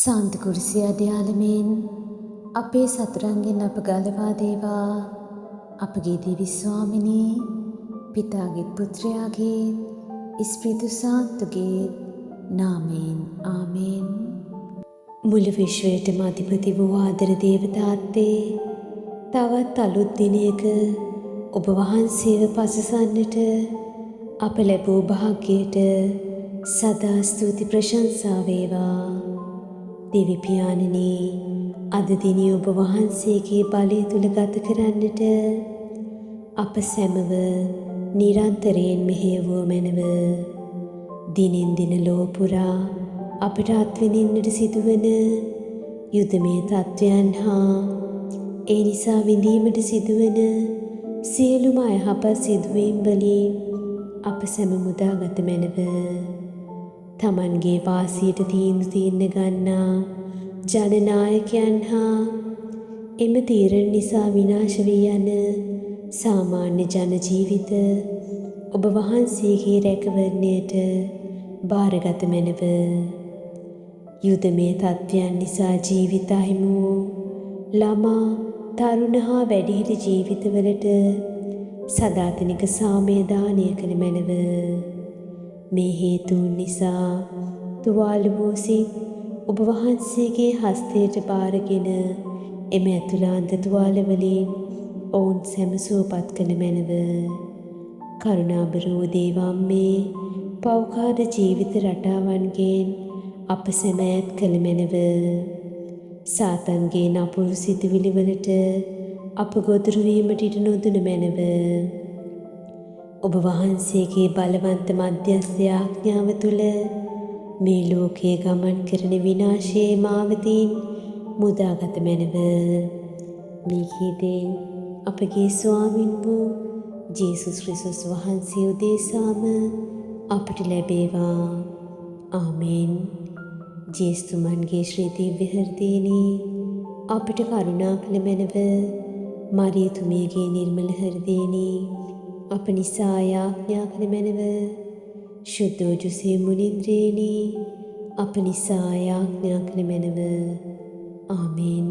සාන්ත කුරුසිය අධ්‍යාලමෙන් අපේ සතුරන්ගෙන් අප ගලවා දේවා. අපගේ දිවි ස්වාමිනී පිතාගේත් පුත්‍රයාගේත් ඉස්පිරිතු සාන්තුගේ නාමයෙන් ආමෙන්. මුළු විශ්වයටම අධිපති වූ ආදර දේවතාත්තේ, තවත් අලුත් දිනයක ඔබ වහන්සේව පසසන්නට අප ලැබූ භාග්‍යයට සදා ස්තුති ප්‍රශංසා වේවා. දෙවි පියාණනි, අද දිනේ ඔබ වහන්සේගේ බලය තුල ගත කරන්නට අප සැමව නිරන්තරයෙන් මෙහෙයවූ මැනව. දිනෙන් දින ලොව පුරා අපට අත්විඳින්නට සිදුවන යුදමය තත්ත්වයන් හා ඒ නිසා විඳීමට සිදුවන සියලුම අයහපත් සිදුවීම් වලින් අප සැම මුදාගත මැනව. තමන්ගේ වාසියට තීන්දුව ගන්නා ජනනායකයන් හා එම තීරණ නිසා විනාශ වී යන සාමාන්‍ය ජන ජීවිත ඔබ වහන්සේගේ රැකවරණයට භාරගත මැනව. යුදමය තත්ත්වයන් නිසා ජීවිත අහිමි වූ ළමා, තරුණ හා වැඩිහිටි ජීවිතවලට සදාතනික සාමය දානය කළ මැනව. මේ හේතුන් නිසා තුවාල වූ සිත් ඔබ වහන්සේගේ හස්තයට බාරගෙන එම ඇතුළාන්ත තුවාල වලින් ඔවුන් සැම සුවපත් කළ මැනව. කරුණාබර වූ දේවම්මේ, පෞකාර ජීවිත රටාවන්ගෙන් අප සැම ඈත් කළ මැනව. සාතන්ගේ නපුරු සිතුවිලි වලට අප ගොදුරු වීමට ඉඩ නොදුන මැනව. ඔබ වහන්සේගේ බලවන්ත මධ්‍යස්ථ ආඥාව තුළ මේ ලෝකයේ ගමන් කරන විනාශයේ මාවතින් මුදාගත මැනව. මේ කීදෙන් අපගේ ස්වාමින් වූ ජේසුස් ක්‍රිස්තුස් වහන්සේ උදෙසාම අපට ලැබේවා. ආමෙන්. ජේසුතුමන්ගේ ශ්‍රී දිව්‍ය හෘදයෙනි අපට කරුණා කළ මැනව. මරියතුමියගේ නිර්මල හෘදයෙනි අප නිසා යාඥා කළ මැනව. ශුද්ධ ජොසේ මුනින්ද්‍රයෙනි අප නිසා යාඥා කළ මැනව. ආමෙන්.